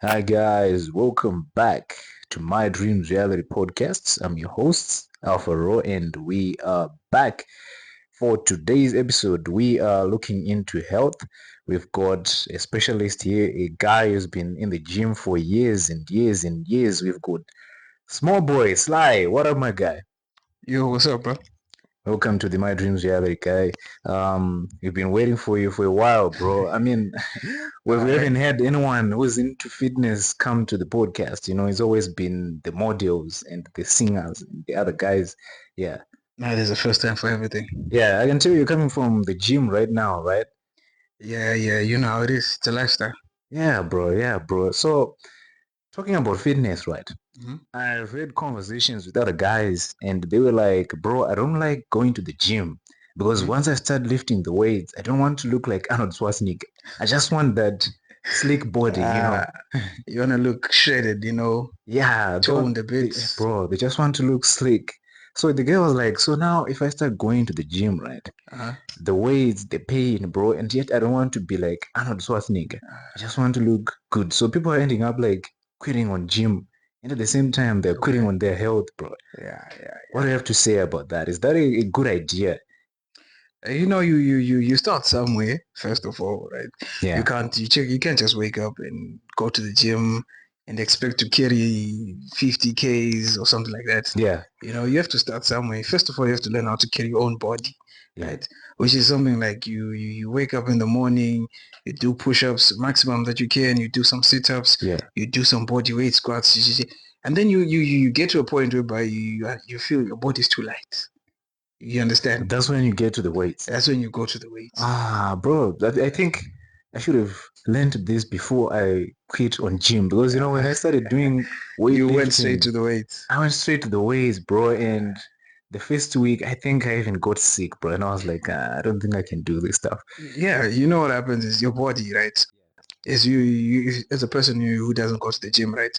Hi guys, welcome back to My Dreams Reality Podcasts. I'm your host, Alpha Ro, and we are back for today's episode. We are looking into health. We've got a specialist here, a guy who's been in the gym for years and years and years. We've got SmallBoy, Sly. What up, my guy? Yo, what's up, bro? Welcome to the My Dreams Reality guy. We've been waiting for you for a while, bro. I mean, we Alright. haven't had anyone who's into fitness come to the podcast. You know, it's always been the models and the singers and the other guys. Yeah. Now there's a first time for everything. Yeah, I can tell you're coming from the gym right now, right? Yeah, you know how it is. It's a lifestyle. Yeah, bro. Yeah, bro. So, talking about fitness, right? hmm I've had conversations with other guys and they were like, bro, I don't like going to the gym because hmm once I start lifting the weights, I don't want to look like Arnold Schwarzenegger. I just want that slick body, you Uh, know. you wanna look shredded, Yeah, toned a bit. bro, they just want to look slick. So the girl was like, so now if I start going to the gym, right, Uh-huh. the weights, the pain, bro, and yet I don't want to be like Arnold Schwarzenegger. I just want to look good. So people are ending up like quitting on gym, and at the same time they're quitting Okay. on their health, bro. What do Yeah. you have to say about that? Is that a good idea? You start somewhere first of all, right? Yeah, You can't just wake up and go to the gym and expect to carry 50 Ks or something like that. yeah, You have to start somewhere. First of all, you have to learn how to carry your own body, yeah, right? Which is something like you wake up in the morning, you do push-ups maximum that you can, you do some sit-ups, yeah. you do some body weight squats, and then you get to a point whereby you feel your body's too light. You understand? That's when you get to the weights. That's when you go to the weights. Bro, I think I should have learned this before I quit on gym because you know when I started doing You went straight weightlifting, to the weights. I went straight to the weights, bro. And the first week, I think I even got sick, bro. And I was like, I don't think I can do this stuff. Yeah, you know what happens is your body, right? Is you as a person who doesn't go to the gym, right?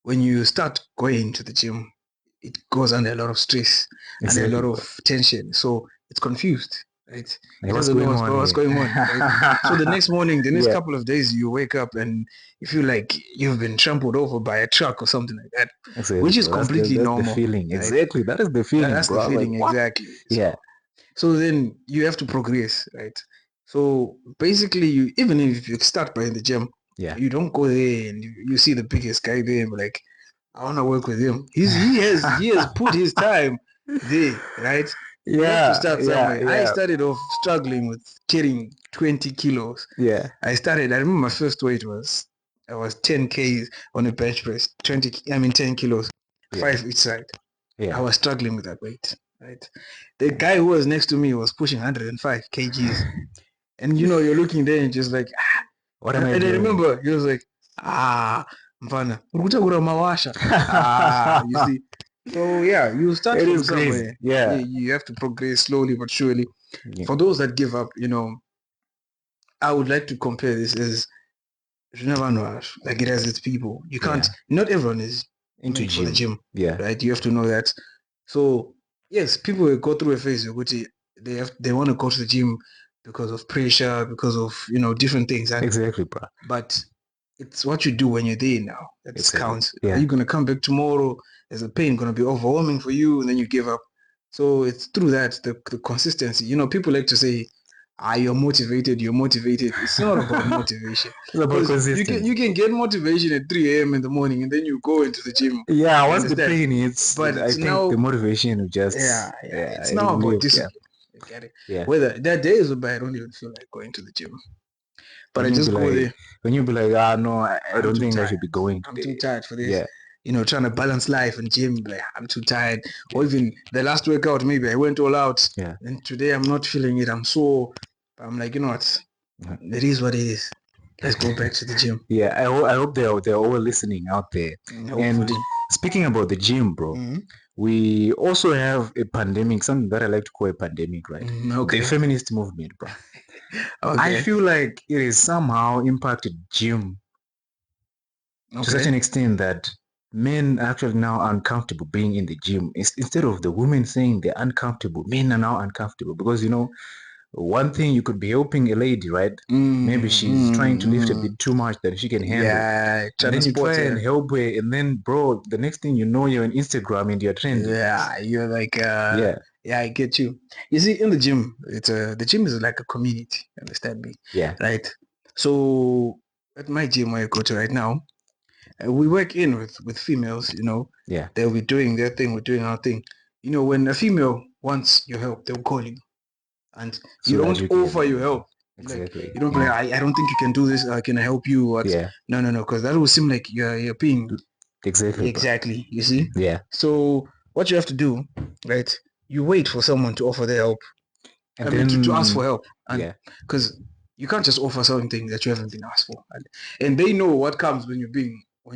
When you start going to the gym, it goes under a lot of stress and a Exactly, lot bro. of tension. So it's confused, right? Like, It what's doesn't know going on what's here? going on, right? So the next morning, the next Yeah, couple of days, you wake up and you feel like you've been trampled over by a truck or something like that, exactly, which is bro. completely That's the normal, feeling. right? Exactly, that is the feeling, That's the bro. I was like, feeling what? exactly. Yeah, So then you have to progress, right? So basically, you even if you start by in the gym, yeah, you don't go there and you see the biggest guy there and be like, I want to work with him. He has put his time there, right? You have to yeah, start yeah, somewhere. I yeah, started off struggling with carrying 20 kilos. yeah, I remember my first weight was I was 10 Ks on a bench press, 10 kilos, yeah, five each side. I yeah. was struggling with that weight, right? The guy who was next to me was pushing 105 kgs. And you're looking there and just like, What am and I I doing? remember he was like, mfana, urukutakura mawasha. You see. So yeah, you start It from is crazy. somewhere. Yeah. You have to progress slowly but surely. Yeah. For those that give up, I would like to compare this as you never know, like it has its people. You can't. Yeah. Not everyone is Into made for the gym. gym, Yeah. right? You have to know that. So yes, people will go through a phase which they want to go to the gym because of pressure, because of different things, Exactly, bro. but it's what you do when you're there now that Exactly. counts. Are Yeah. you gonna come back tomorrow? Is the pain gonna be overwhelming for you, and then you give up? So it's through that the consistency. People like to say, you're motivated. You're motivated. It's not about motivation It's about because you can consistency. you can get motivation at 3 a.m. in the morning, and then you go into the gym. Yeah, You once the understand? pain hits, But I it's think the now, motivation will just yeah, yeah, it's it'll now about leave. Yeah. discipline. You get it? Yeah. Whether there are days where I don't even feel like going to the gym, but When I you be just go like there. when you be like, no, I I'm don't too think I tired. should be going I'm too today. tired for this. Yeah. Trying to balance life and gym. Like I'm too tired. Or Yeah. even the last workout, maybe I went all out, Yeah. and today I'm not feeling it. I'm sore. But I'm like, you know what? It is what it is. Let's go back to the gym. Yeah, I hope they're all listening out there. And Hopefully. speaking about the gym, bro, Mhm. we also have a pandemic, something that I like to call a pandemic, right? The Okay. feminist movement, bro. I Okay. feel like it has somehow impacted gym to such Okay. an extent that men are actually now uncomfortable being in the gym. Instead of the women saying they're uncomfortable, men are now uncomfortable because one thing you could be helping a lady, right? Maybe she's trying to lift a bit too much that she can handle. Yeah, And then you transport try and her. help her, and then, bro, the next thing you know, you're on Instagram and you're trending. Yeah, you're like, Yeah, yeah, I get you. You see, in the gym, the gym is like a community. Understand me, yeah, right? So at my gym where I go to right now, we work in with females. You know, yeah. they'll be doing their thing, we're doing our thing. You know, when a female wants your help, they'll call you, and you So that don't you offer your can help. Like exactly. you don't be like, I don't think you can do this. Can I help you? What? Yeah, No, because that will seem like you're being exactly, bro. exactly. You see. Yeah, So what you have to do, right? You wait for someone to offer their help. and I mean, to ask for then help, and yeah, because you can't just offer something that you haven't been asked for, and they know what comes when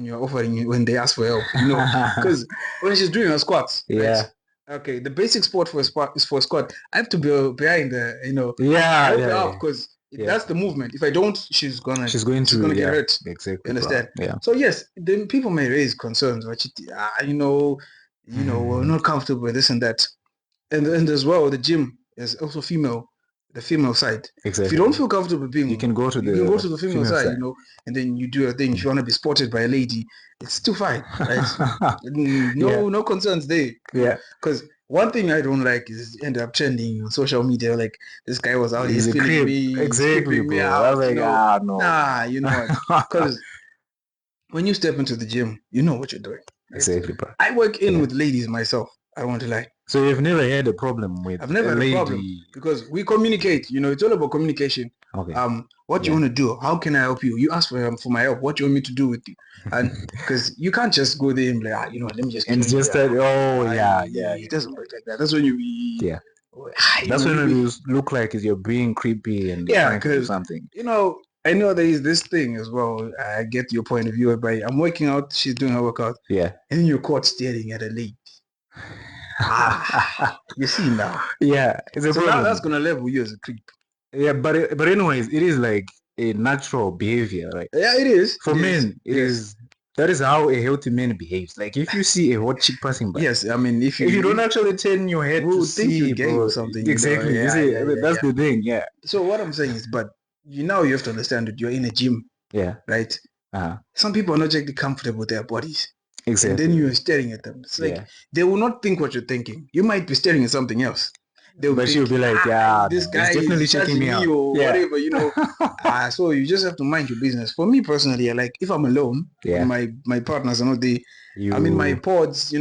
you're offering when they ask for help. You know, because when she's doing her squats, right? yeah, Okay, the basic sport for a squat is for a squat. I have to be behind the, yeah, help yeah, her up yeah, because yeah. that's the movement. If I don't, she's gonna She's going she's to gonna get yeah, hurt. You exactly, bro. understand? Yeah. So yes, then people may raise concerns, but we're Mhm. not comfortable with this and that, and as well, the gym is also female, the female side. If you don't Exactly. feel comfortable You being, can go to you can go the to the female female side, side. and then you do a thing. If you want to be spotted by a lady, it's still fine, right? Yeah, No concerns there, yeah. because one thing I don't like is end up trending on social media like this guy was out here He's a feeling creep. me, he's Exactly, creeping me bro. I out, was like, ah, no, Nah, you know what? no. Because when you step into the gym, you know what you're doing, right? Exactly, bro. I work in Yeah. with ladies myself. I don't want to lie. So you've never had a problem with I've never a had a problem lady? because we communicate. You know, it's all about communication. Okay. What you Yeah. want to do? How can I help you? You ask for my help. What do you want me to do with you? And because you can't just go there and be like, let me just And clean it's you. just that, oh, yeah, yeah, It yeah, doesn't work like that. That's when yeah. That's when you it look like you're being creepy and you're yeah, trying to do because something. I know there is this thing as well. I get your point of view, but I'm working out. She's doing her workout, Yeah. and you're caught staring at a lady. You see now. Yeah, it's a So now that's problem. gonna level you as a creep. Yeah, but anyways, it is like a natural behavior, right? Yeah, it is. For It is. men, it Yes. is that is how a healthy man behaves. Like if you see a hot chick passing by, Yes. I mean, if you don't if actually turn your head we to would think you're see, gay or bro, something, exactly. You Yeah, see, yeah, yeah, that's yeah. the thing. Yeah, So what I'm saying is, but now you have to understand that you're in a gym, yeah, right? uh-huh. Some people are not actually comfortable with their bodies. And then Exactly. you're staring at them. It's like Yeah, they will not think what you're thinking. You might be staring at something else. They'll but she'll think, be like, yeah, this no, he's guy is definitely checking judging me me out. or Yeah, whatever. So you just have to mind your business. For me personally, like if I'm alone, when yeah. my partners are not there, I'm in my You, pods,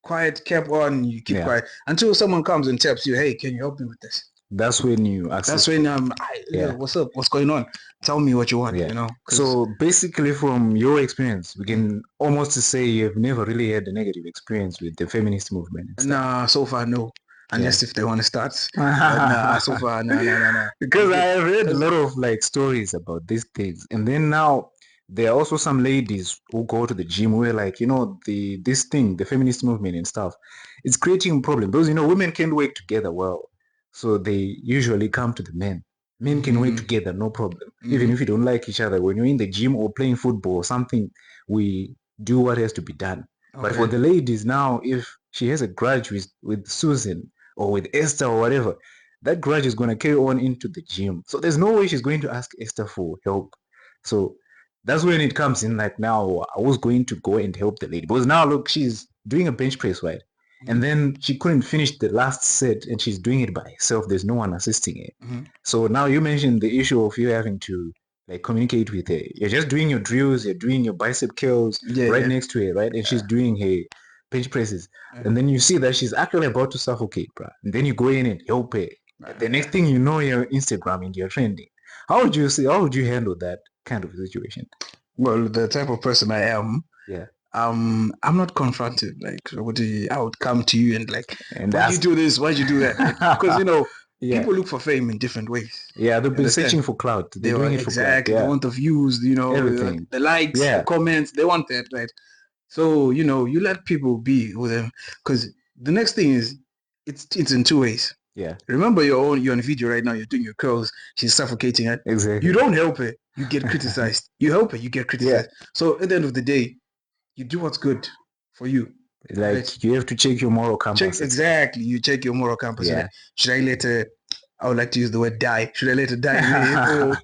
quiet, kept on, you keep yeah. quiet until someone comes and taps you, hey, can you help me with this? That's when you That's access when for. Yeah, what's up? What's going on? Tell me what you want, yeah. because So basically, from your experience, we can almost say you've never really had a negative experience with the feminist movement and stuff. nah, so far no. Yeah. Unless if they want to start. But nah, so far, nah. I'm Because I good. have read a Because lot of like stories about these things, and then now there are also some ladies who go to the gym where like this thing, the feminist movement and stuff, it's creating a problem because women can't work together well, so they usually come to the men. Men can work mm-hmm, together, no problem. Even mm-hmm, if you don't like each other, when you're in the gym or playing football or something, we do what has to be done. But for okay. the ladies now, if she has a grudge with Susan or with Esther or whatever, that grudge is going to carry on into the gym. So there's no way she's going to ask Esther for help. So that's when it comes in. Like now, I was going to go and help the lady because now look, she's doing a bench press, right? Mm-hmm, And then she couldn't finish the last set, and she's doing it by herself. There's no one assisting her. mm-hmm. So now you mentioned the issue of you having to like communicate with her. You're just doing your drills, you're doing your bicep curls Yeah, right yeah. next to her, right? And she's doing her bench presses. Uh, And then you see that she's actually about to suffocate, bro. And then you go in and help her. The uh, next thing you know, you're Instagram and you're trending. How would you handle that kind of situation? well, the type of person I am, Yeah. I'm not confronted. Like, I would come to you and like, And why'd you ask. do this? Why'd you do that? Right? Because Yeah. people look for fame in different ways. Yeah, they've You been understand? searching for clout. They're They are doing it for clout. exactly. They Yeah. want the views. Everything. The likes, the Yeah. comments. They want that, right? So you let people be with them because the next thing is it's in two ways. Yeah. Remember you're on video right now. You're doing your curls. She's suffocating her. You Exactly. don't help her. You get criticized. You help her. You get Yeah. criticized. So at the end of the day, you do what's good for you, right? Like you have to check your moral Check compass and stuff. exactly. You check your moral compass. Like, Yeah. should I let her I would like to use the word die. Should I let her die or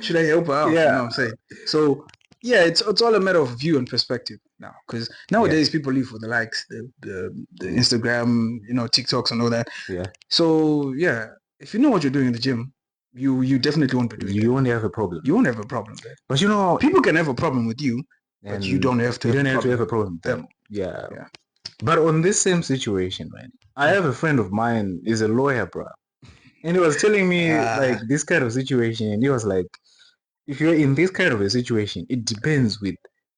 should I help her out? Yeah. You know what I'm saying? So yeah, it's all a matter of view and perspective now. Because nowadays people live for the likes, the Instagram, TikToks and all that. Yeah. So yeah, if you know what you're doing in the gym, you definitely won't be doing You that. won't have a problem. You won't have a problem there. But people can have a problem with you, but you don't have to. You have don't a have to problem have a problem with with them. them. Yeah. But on this same situation, right? I have a friend of mine, is a lawyer, bro. And he was telling me like this kind of situation, and he was like, if you're in this kind of a situation, it depends with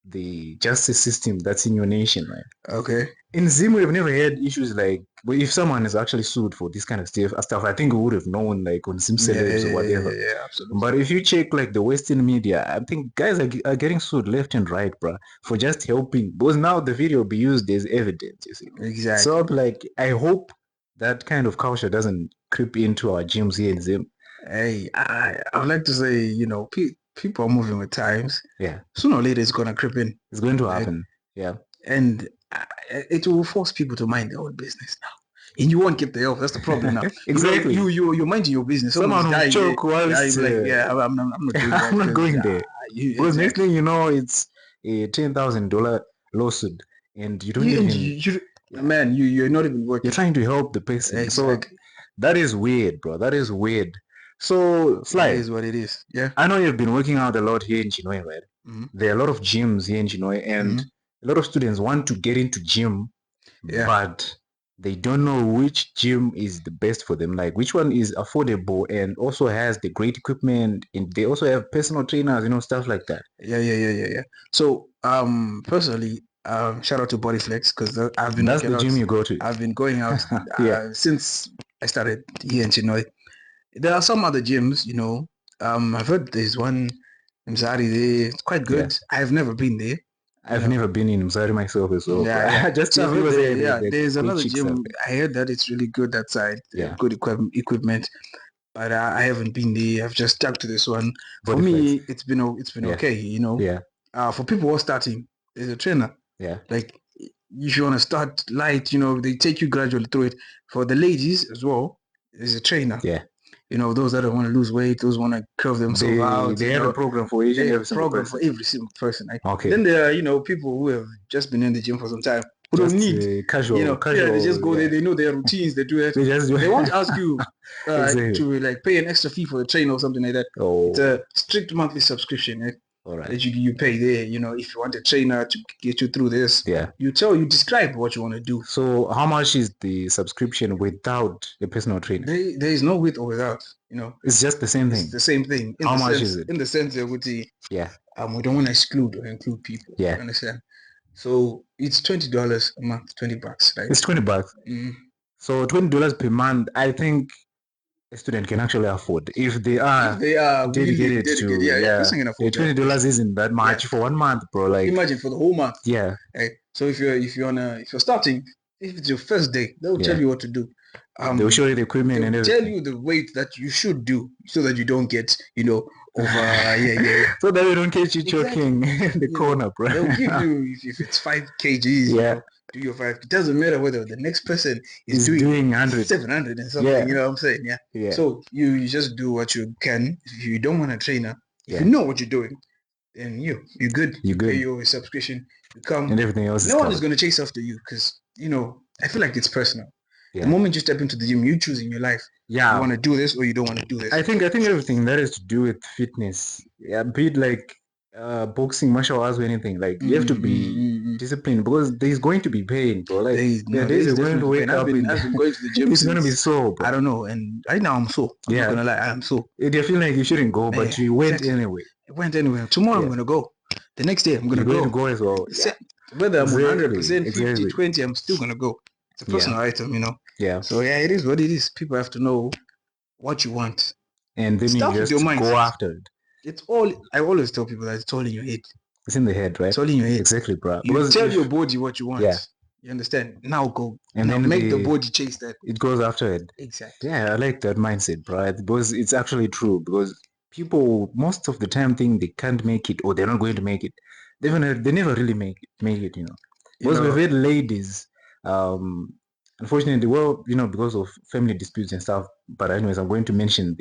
the justice system that's in your nation, right? Okay. In Zim, we've never had issues like, well, if someone is actually sued for this kind of stuff, I think we would have known like on Zim celebs or whatever. Yeah, absolutely. But if you check like the Western media, I think guys are getting sued left and right, bro, for just helping. Because now the video will be used as evidence, you see. Exactly. So like, I hope that kind of culture doesn't creep into our gyms here in Zim. Hey, I would like to say, people are moving with times. Yeah. Sooner or later, it's gonna creep in. It's going to happen. Yeah. And it will force people to mind their own business now. And you won't get the help. That's the problem now. Exactly. You're minding your business. Someone will choke whilst... I'm not doing that. I'm not going there. Because exactly. next thing you know, it's a $10,000 lawsuit. And you don't even... Man, you're not even working. You're trying to help the person. Exactly. So that is weird, bro. That is weird. So, Sly. That is what it is. Yeah. I know you've been working out a lot here in Chinoy, right? Mm-hmm. There are a lot of gyms here in Chinoy, and a lot of students want to get into gym, but they don't know which gym is the best for them, like which one is affordable and also has the great equipment, and they also have personal trainers, stuff like that. Yeah. So personally, shout out to Bodyflex, because I've been... That's the gym you go to. I've been going out since I started here in Chinoy. There are some other gyms, I've heard there's one in Mzari there. It's quite good. I've never been there. I've never been in Mzari myself as well. Just so there's another gym. I heard that it's really good that side. Good equipment. But I haven't been there. I've just stuck to this one. For me, it's been okay, for people who are starting, there's a trainer. Like, if you want to start light, they take you gradually through it. For the ladies as well, there's a trainer. Those that want to lose weight, those want to curve themselves out. They have a program for each and every single person. For every single person. Okay. Then there are, people who have just been in the gym for some time, who don't need casual. They just go there. They know their routines. They do it. They won't ask you to like pay an extra fee for a trainer or something like that. It's a strict monthly subscription. That you pay there. If you want a trainer to get you through this, you describe what you want to do. So how much is the subscription without a personal trainer? There is no with or without. It's just the same thing. It's the same thing. How much is it? In the sense that we don't want to exclude or include people. You understand? So it's $20 a month, $20, right? It's $20. So $20 per month, I think a student can actually afford if they are dedicated to. $20 isn't that much for 1 month, bro. Like, imagine for the whole month. Right? So if you're starting, if it's your first day, they'll tell you what to do. They'll show you the equipment and everything. Tell you the weight that you should do so that you don't get over so that you don't catch you choking in the corner, bro. They'll give you, if it's 5 kgs, do your 5. It doesn't matter whether the next person is doing 100, 700 and something. You know what I'm saying? So you just do what you can. If you don't want a trainer, if you know what you're doing, then you're good. You pay your subscription, you come, and everything else. No one is going to chase after you, because I feel like it's personal. The moment you step into the gym, you choose in your life. You want to do this or you don't want to do this. I think everything that has to do with fitness, be it like boxing, martial arts, or anything, like you have to be disciplined, because there's going to be pain, bro. Like days are going to wake up. I've been going to the gym. It's going to be sore, bro. I don't know, and right now I'm sore. I'm not gonna lie, I'm sore. You feel like you shouldn't go, but you went anyway. I went anyway. Tomorrow I'm gonna go. The next day I'm gonna go. You're going to go as well. Whether I'm 100%, 50, 20, I'm still gonna go. It's a personal item, So it is what it is. People have to know what you want, and then you just go after it. It's all. I always tell people that it's all in your head. It's in the head, right? It's all in your head. Exactly, bro. You tell your body what you want. You understand? Now go. And then make the body chase that. It goes after it. Exactly. Yeah, I like that mindset, bro. Because it's actually true. Because people most of the time think they can't make it or they're not going to make it. They never really make it. Because we've had ladies unfortunately, well, because of family disputes and stuff. But anyways, I'm going to mention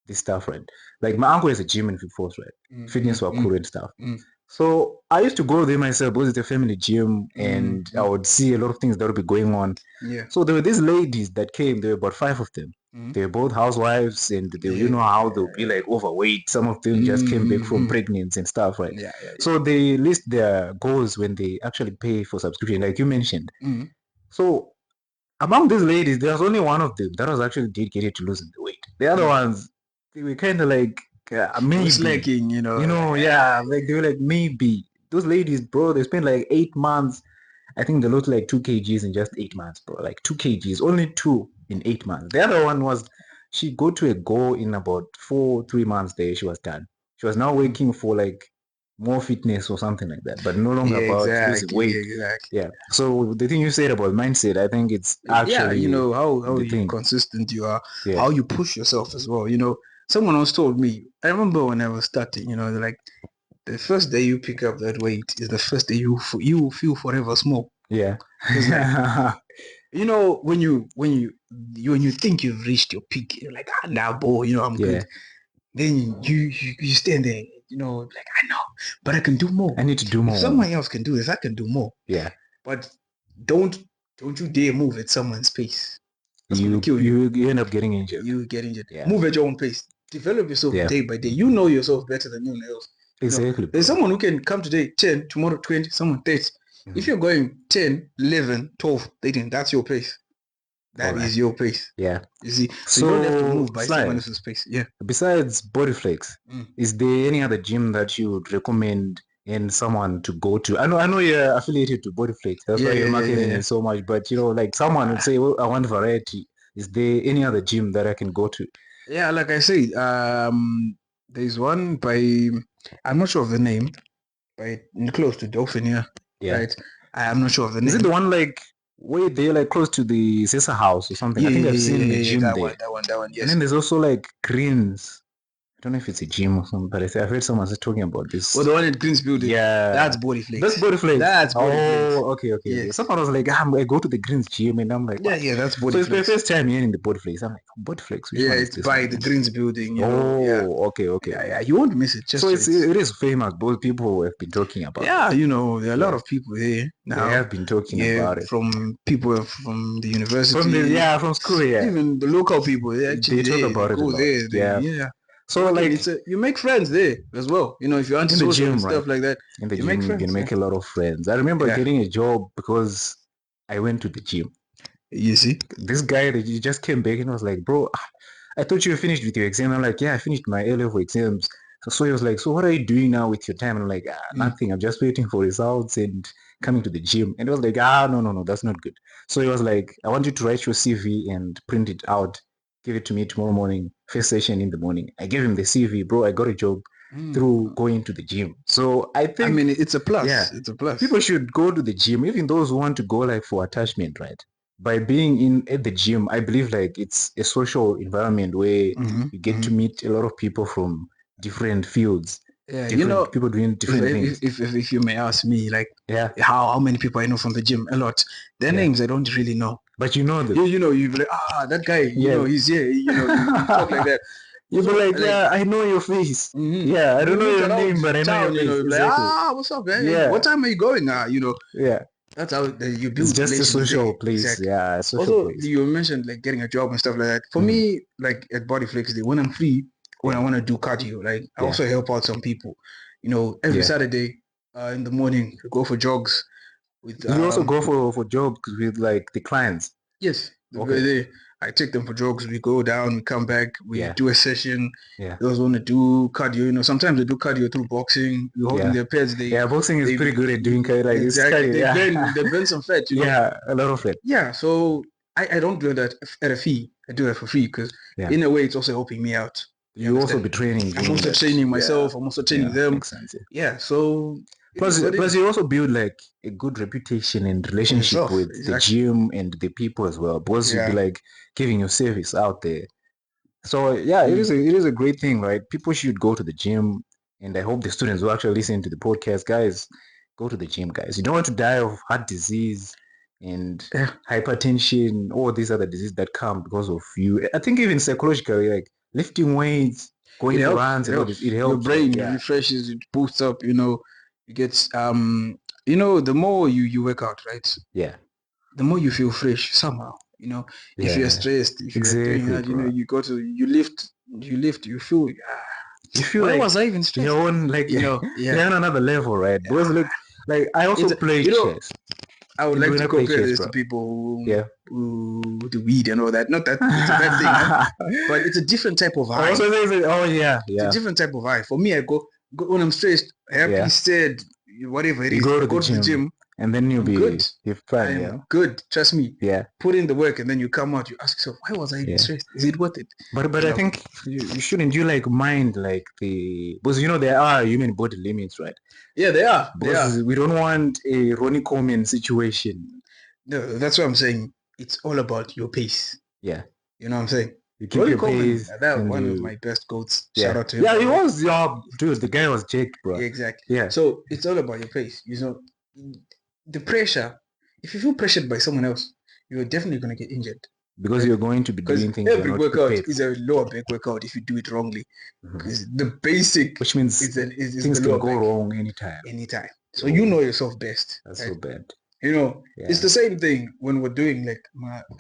this stuff, right? Like my uncle is a gym in Force, right? Fitness for cool and stuff. So I used to go there myself because it's a family gym, and I would see a lot of things that would be going on. Yeah. So there were these ladies that came. There were about 5 of them. They were both housewives, and they, you know how they'll be like overweight. Some of them just came back from pregnancy and stuff, right? Yeah. So they list their goals when they actually pay for subscription, like you mentioned. So among these ladies, there was only one of them that was actually dedicated to losing the weight. The other ones, they were kind of like maybe slacking, yeah, like they were like maybe. Those ladies, bro, they spent like 8 months. I think they lost like 2 kgs in just 8 months, bro. Like 2 kgs, only two in 8 months. The other one was she got to a goal in about 3 months there. She was done. She was now working for like more fitness or something like that, but no longer about losing weight. Exactly. Yeah. So the thing you said about mindset, I think it's actually how the you thing. consistent you are, Yeah. how you push yourself as well. Someone else told me. I remember when I was starting. Like the first day you pick up that weight is the first day you feel forever small. Yeah. Because like when you think you've reached your peak, you're like, now, boy, I'm Yeah. good. Then you stand there, like I know, but I can do more. I need to do more. If someone else can do this, I can do more. Yeah. But don't you dare move at someone's pace. That's You gonna kill you. you end up getting injured. You get injured. Yeah. Move at your own pace. Develop yourself Yeah. day by day. You know yourself better than anyone else. Exactly. There's someone who can come today 10, tomorrow 20, someone 30. If you're going 10, 11, 12, 13, that's your pace. That is your pace. Yeah. You see, so you don't have to move by Sly, someone else's pace. Yeah. Besides Bodyflex, is there any other gym that you would recommend and someone to go to? I know you're affiliated to Bodyflex. That's why you're marketing it so much. But like someone would say, "Well, I want variety." Is there any other gym that I can go to? Yeah, like I said, there's one by, I'm not sure of the name, by close to Dolphin here. Yeah. Right. I'm not sure of the name. Is it the one like way there, like close to the Sessa house or something? Yeah, I think I've seen the gym that there. one, yes. And then there's also like Greens. I don't know if it's a gym or something, but I've heard someone talking about this. Well, the one at Greens building. Yeah. That's Bodyflex. That's Bodyflex. That's Bodyflex. Oh, okay. Someone was like, I go to the Greens gym, and I'm like, what? Yeah, that's Bodyflex. So it's my first time hearing the Bodyflex. I'm like, Bodyflex? Which one is it's this by one? the Greens building. Okay. Yeah, you won't miss it. So it is famous. Both people have been talking about it. Yeah, there are a lot of people there now. They have been talking about it. From people from the university. From school, yeah. Even the local people, they talk about it a lot. Yeah. So like you make friends there as well. If you're antisocial and stuff like that. In the gym, you can make a lot of friends. I remember getting a job because I went to the gym. You see? This guy that he just came back and was like, bro, I thought you finished with your exam. I'm like, yeah, I finished my A-level exams. So he was like, so what are you doing now with your time? I'm like, nothing. I'm just waiting for results and coming to the gym. And he was like, no, that's not good. So he was like, I want you to write your CV and print it out. Give it to me tomorrow morning, first session in the morning. I gave him the CV, bro. I got a job through going to the gym. So I think, it's a plus. Yeah, it's a plus. People should go to the gym, even those who want to go like for attachment, right? By being at the gym, I believe like it's a social environment where you get to meet a lot of people from different fields. Yeah, people doing different things. If you may ask me, like, yeah, how many people I know from the gym? A lot. Their names I don't really know. But you know them. You be like, that guy. He's here. You talk like that. You be like, yeah, I know your face. Yeah, I don't know your name, but I know your face. Like, what's up, man? Yeah. What time are you going now? Yeah. That's how you build. It's just a social place. Exactly. Yeah, a social also, place. You mentioned like getting a job and stuff like that. For me, like at Bodyflex Day, when I'm free, when I want to do cardio, like I also help out some people. Every Saturday in the morning, we go for jogs. You also go for jogs with like the clients. Yes. Okay. I take them for jogs. We go down, we come back, we do a session. Yeah. Those want to do cardio. Sometimes they do cardio through boxing. We hold in their pads. Boxing is pretty good at doing cardio. Like exactly. They burn some fat. Yeah, a lot of fat. Yeah. So I don't do that at a fee. I do that for free because in a way it's also helping me out. You also be training. I'm also training myself. I'm also training them. Makes sense. Yeah. So plus you also build like a good reputation and relationship with the gym and the people as well, because you'll be like giving your service out there. So it is a great thing, right? People should go to the gym, and I hope the students will actually listen to the podcast. Guys, go to the gym, guys. You don't want to die of heart disease. and hypertension, all these other diseases that come because of you. I think even psychologically, like lifting weights, going It for helps. runs It and all this, helps. it Your helps. Like, brain yeah, refreshes. It boosts up. You get the more you work out, right? yeah, The more you feel fresh somehow. If you're yeah, stressed, if you're doing exactly, that, bro. you feel, You feel why like was I even you're stressed? on like Yeah. you're on another level, right? Because look, like I It's also play you know chess. I would And like when to I play compare chess, this bro, to people yeah. who do weed and all that. Not that it's a bad thing, huh? But it's a different type of high. Also, oh yeah, It's a yeah, different type of high. For me, I go when I'm stressed, happy, yeah. sad, whatever it You is. go I to the go to the gym, gym. and then I'm good. you're fine, yeah, I'm good. Trust me. yeah, Put in the work, and then you come out. You ask yourself, why was I even yeah. stressed? Is it worth it? But You I know. think you shouldn't you like mind like the because there are human body limits, right? Yeah, they are. They are. Because we don't want a Ronnie Coleman situation. No, that's what I'm saying. It's all about your pace. Yeah, You know what I'm saying? you keep Ronnie your Coleman, pace that and one of you my best quotes. Shout yeah out to him, yeah by he the way. was dude. The guy was jacked, bro. Yeah, exactly. Yeah, So it's all about your pace. The pressure. If you feel pressured by someone else, you're definitely gonna get injured, because right? you're going to be Because doing things you're every not workout prepared is for. a lower back workout if you do it wrongly. Mhm. Because the basic Which means is things the can lower go back wrong anytime. anytime. So you Yo, know yourself best, that's right? so bad. It's Yeah, the same thing when we're doing like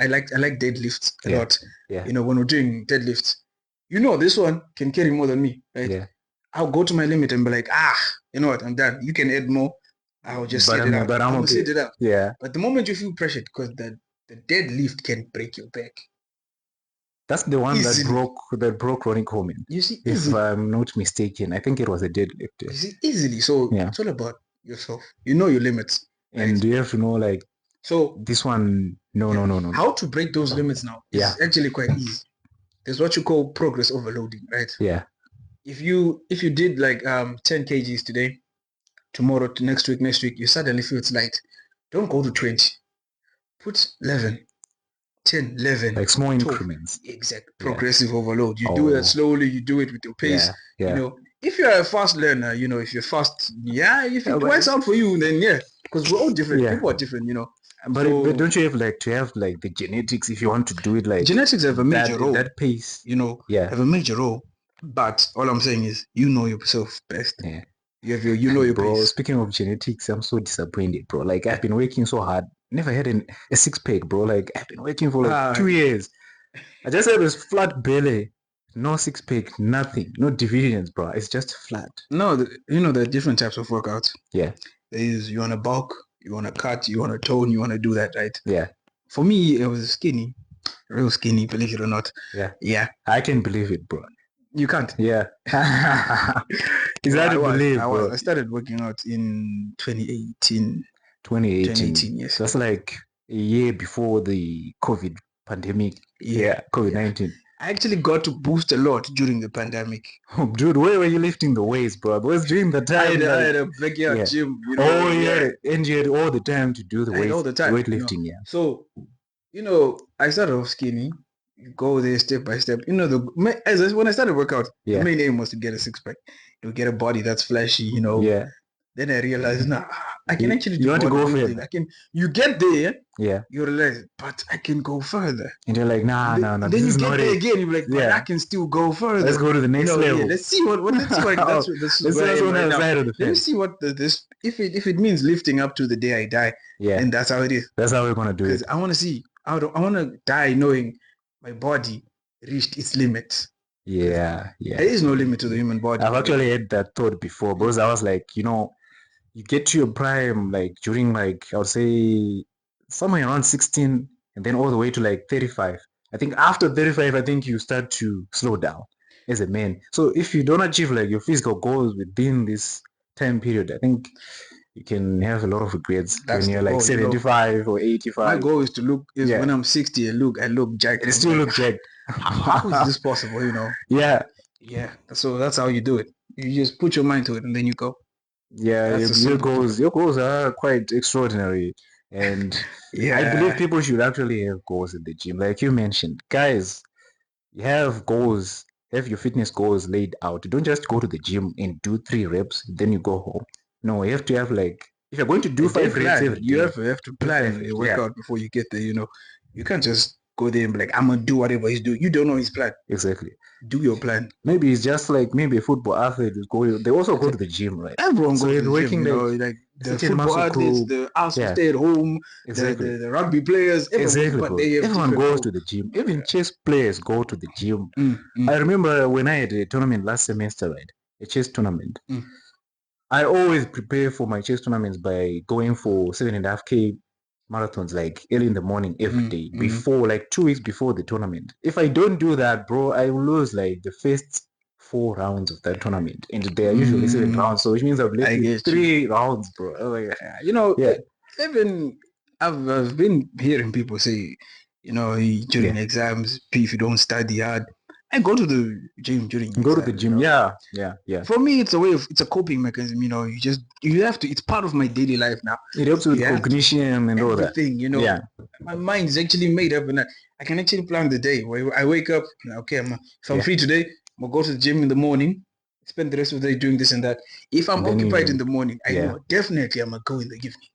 I like deadlifts a yeah, lot. yeah, When we're doing deadlifts, this one can carry more than me, right? yeah. I'll go to my limit and be like, you know what, I'm done. You can add more. I'll just sit it out. But I'm I'm gonna okay. sit it out. Yeah, But the moment you feel pressured, because the deadlift can break your back that's the one easily. that broke Ronnie Coleman. You see, If easily. I'm not mistaken, I think it was a deadlift. You see, easily. So Yeah, it's all about yourself. You know your limits, right? and you have to know like So this one. No, yeah, no, no, no, no. how to break those limits now Yeah, is actually quite easy. There's what you call progress overloading, right? yeah. If you did like 10 kgs today, tomorrow to next week, you suddenly feel it's light. Don't go to 20. Put 11, 10, 11, Like small 12. increments. Exact Yeah. progressive overload. You do it Oh, slowly, you do it with your pace. yeah, yeah. If you're a fast learner, if you're fast, if Yeah, it but works out for you, then yeah, because we're all different. yeah, People are different. but So don't you have like to have like the genetics if you want to do it like genetics have a major that role, that pace? you know, Yeah, have a major role. But all I'm saying is, you know yourself best. yeah. You know your Bro, pace. speaking of genetics, I'm so disappointed, bro. Like I've been working so hard. Never had a six pack, bro. Like I've been working for like Uh, 2 years. I just have this flat belly. No six pack, nothing. No divisions, bro. It's just flat. no, there are different types of workouts. Yeah, There is you want to bulk, you want to cut, you want to tone, you want to do that, right? yeah, For me, it was skinny, real skinny, believe it or not. yeah. Yeah, I can believe it, bro. you can't. Yeah. It's Well, hard I to was, believe, I was. bro. I started working out in 2018. 2018. 2018, yes. That's like a year before the COVID pandemic. Yeah, Yeah, yeah. COVID-19. I actually got to boost a lot during the pandemic. Dude, where were you lifting the weights, bro? Because during the I had, time, I like, had a backyard yeah. gym, Oh, yeah. and you had all the time to do the I had all weights, the time. weightlifting, yeah. So, I started off skinny. You go there step by step. When I started workout, the Yeah, main aim was to get a six pack, to get a body that's flashy. yeah. Then I realized, nah, I can actually You do want to go bodybuilding. further? You get there, Yeah. you realize, but I can go further. And you're like, nah, nah, nah, And this then you is get not there it. again, you're like, but I Yeah. can still go Let's further. go to the next Yeah, level. let's see let's see what this is Let's where see I what's am on the right other now. side of the Let me fence. see what this if it means lifting up to the day I die, Yeah. then that's how it is. That's how we're gonna do Because it. I want to see. I want to die knowing my body reached its limits. Because Yeah, yeah. there is no limit to the human body. I've actually had that thought before because I was like, you get to your prime like during like I would say somewhere around 16 and then all the way to like 35. I think after 35, I think you start to slow down as a man. So if you don't achieve like your physical goals within this time period, I think you can have a lot of regrets when That's the you're like goal. 75 or My 85. goal is Yeah, when I'm 60 and I look jacked. it I'm still like, look jacked. how is this possible? Yeah, Yeah. So that's how you do it. You just put your mind to it and then you go. yeah, That's the your simple to it. goals are quite extraordinary, and I believe Yeah. people should actually have goals in the gym, like you mentioned, guys. You have goals, have your fitness goals laid out. You don't just go to the gym and do 3 reps, then you go home. No, you have to have like if you're going to do a day 5 reps plan. every You day, have to plan a workout before you get there. You can't just go there and be like, I'm gonna do whatever he's doing. You don't know his plan. Exactly. Do your plan. Maybe it's just like maybe a football athlete is going. They also go to the gym, right? Everyone So goes to they're the gym, working like like a the certain football muscle athletes, group. the us who Yeah, stay at home, exactly. the rugby players, everyone goes, Exactly, but bro. they have Everyone different goes to goals. the gym. Even chess players go to the gym. Mm. I remember when I had a tournament last semester, right? A chess tournament. Mm. I always prepare for my chess tournaments by going for 7.5K marathons like early in the morning every day before, like 2 weeks before the tournament. If I don't do that, bro, I will lose like the first 4 rounds of that tournament, and they are usually 7 rounds, so which means I've left I with get you. 3 rounds, bro. I was like, yeah, Even I've been hearing people say, during yeah. exams, if you don't study hard, I go to the gym during Go to the exams. gym. Yeah, yeah, yeah. For me, it's a coping mechanism. You have to. It's part of my daily life now. It helps with You have to cognition and all that. everything. Yeah. My mind is actually made up, and I can actually plan the day. Where I wake up, okay, if I'm Yeah. free today, I'm gonna go to the gym in the morning, spend the rest of the day doing this and that. If I'm And then occupied in you, the morning, I yeah, know definitely I'm gonna go in the evening.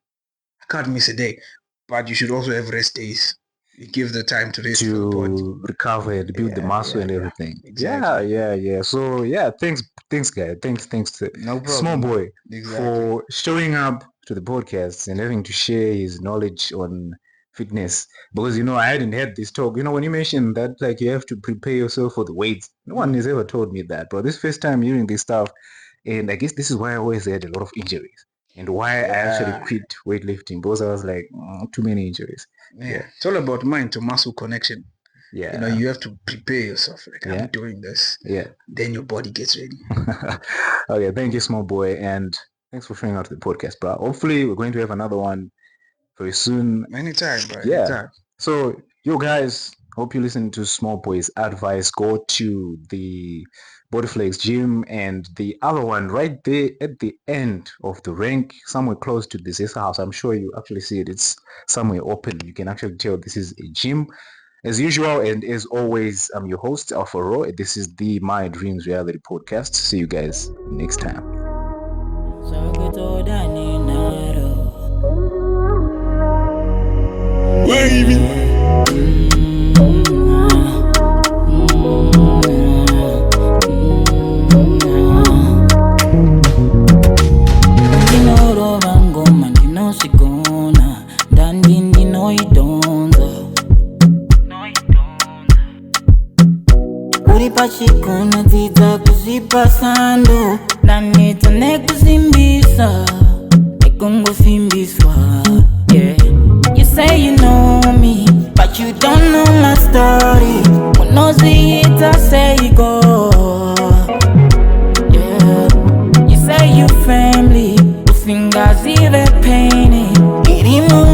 I can't miss a day. But you should also have rest days. You give the time to rest for the body. to recover and build the Yeah, muscle yeah, and yeah. everything. Yeah, Exactly. yeah, yeah. So yeah, thanks, guys. Thanks to No Small problem. Boy Exactly. for showing up to the podcast and having to share his knowledge on fitness. Because I hadn't had this talk. When you mentioned that like you have to prepare yourself for the weights, no one has ever told me that. But this first time hearing this stuff, and I guess this is why I always had a lot of injuries. And why I actually Yeah. quit weightlifting because I was like, too many injuries. Yeah. Yeah, It's all about mind to muscle connection. yeah, You have to prepare yourself. Like, I'm yeah, doing this. yeah. Then your body gets ready. Okay, thank you, Small Boy, and thanks for showing out to the podcast, bro. Hopefully, we're going to have another one very soon. Anytime, bro. Yeah. Anytime. So, you guys, hope you listen to Small Boy's advice. Go to the Bodyflex gym and the other one right there at the end of the rank, somewhere close to the Zesa house. I'm sure you actually see it. It's somewhere open. You can actually tell this is a gym. As usual, and as always, I'm your host, Alpha Ro. This is the My Dreams Reality Podcast. See you guys next time. Pachikuna tita kuzipasando nanita nekuzimbisa nekungofimbiswa. Yeah, you say you know me, but you don't know my story. Unozita say you go. Yeah, you say you family, usingazive pain. Irimu